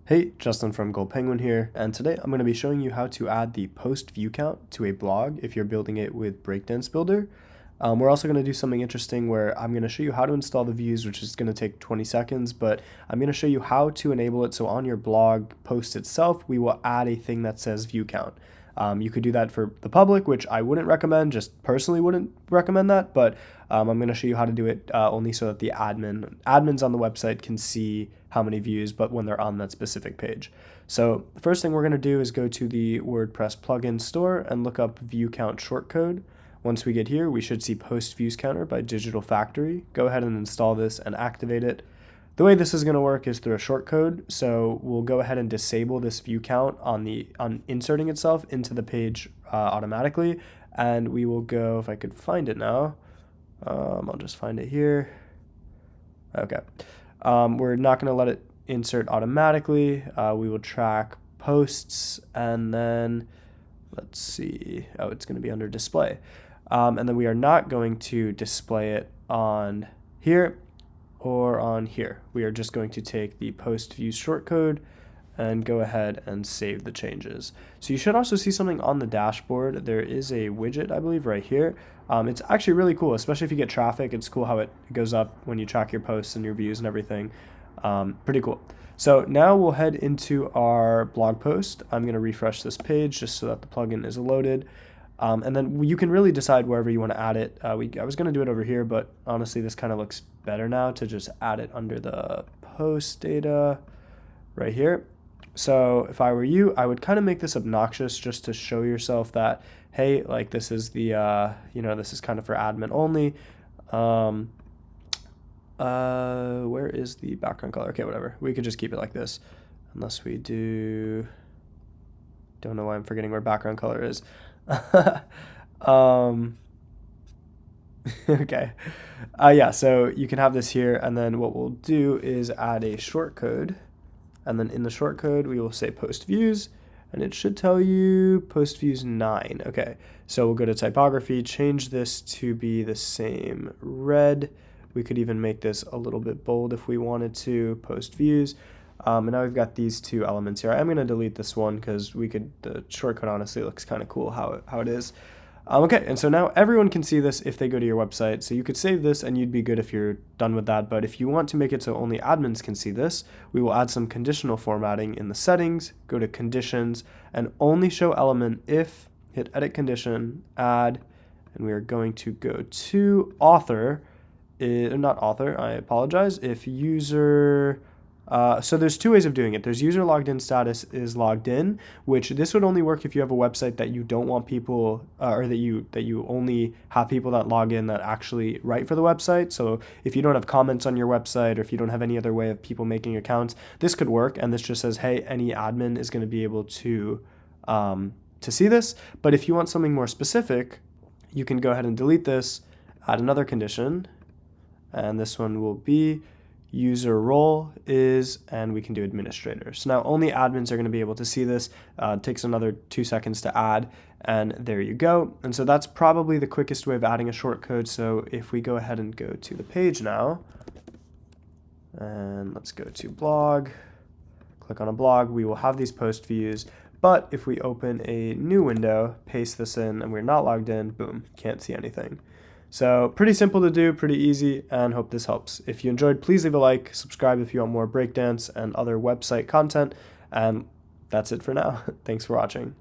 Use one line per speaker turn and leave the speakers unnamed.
Hey, Justin from Goldpenguin here, and today I'm going to be showing you how to add the post view count to a blog if you're building it with Breakdance Builder. We're also going to do something interesting where I'm going to show you how to install the views, which is going to take 20 seconds, but I'm going to show you how to enable it so on your blog post itself, we will add a thing that says view count. You could do that for the public, which I wouldn't recommend, just personally wouldn't recommend that, but I'm going to show you how to do it only so that the admins on the website can see how many views, but when they're on that specific page. So the first thing we're going to do is go to the WordPress plugin store and look up view count shortcode. Once we get here, we should see post views counter by Digital Factory. Go ahead and install this and activate it. The way this is going to work is through a shortcode, so we'll go ahead and disable this view count on inserting itself into the page automatically, and we will go, if I could find it now, I'll just find it here. Okay, we're not going to let it insert automatically. We will track posts, and then let's see, oh, it's going to be under display, and then we are not going to display it on here or on here. We are just going to take the post views shortcode and go ahead and save the changes. So you should also see something on the dashboard. There is a widget, I believe, right here. It's actually really cool, especially if you get traffic. It's cool how it goes up when you track your posts and your views and everything. Pretty cool. So now we'll head into our blog post. I'm going to refresh this page just so that the plugin is loaded. And then you can really decide wherever you want to add it. I was going to do it over here, but honestly, this kind of looks better now to just add it under the post data right here. So if I were you, I would kind of make this obnoxious just to show yourself that, hey, like this is the, this is kind of for admin only. Where is the background color? Okay, whatever. We could just keep it like this unless we do, don't know why I'm forgetting where background color is. Okay. Yeah, so you can have this here, and then what we'll do is add a shortcode, and then in the shortcode we will say post views, and it should tell you post views 9. Okay, so we'll go to typography, change this to be the same red. We could even make this a little bit bold if we wanted to, post views. And now we've got these two elements here. I'm going to delete this one because the shortcode honestly looks kind of cool how it is. Okay, and so now everyone can see this if they go to your website. So you could save this and you'd be good if you're done with that. But if you want to make it so only admins can see this, we will add some conditional formatting in the settings, go to conditions, and only show element if, hit edit condition, add, and we are going to go to author, not author, I apologize, if user... so there's two ways of doing it. There's user logged in status is logged in, which this would only work if you have a website that you don't want people, or that you only have people that log in that actually write for the website. So if you don't have comments on your website, or if you don't have any other way of people making accounts, this could work. And this just says, hey, any admin is going to be able to see this. But if you want something more specific, you can go ahead and delete this, add another condition, and this one will be user role is, and we can do administrator. So now only admins are going to be able to see this. It takes another 2 seconds to add, and there you go. And so that's probably the quickest way of adding a shortcode. So if we go ahead and go to the page now, and let's go to blog, click on a blog, we will have these post views. But if we open a new window, paste this in, and we're not logged in, boom, can't see anything. So pretty simple to do, pretty easy, and hope this helps. If you enjoyed, please leave a like, subscribe if you want more Breakdance and other website content, and that's it for now. Thanks for watching.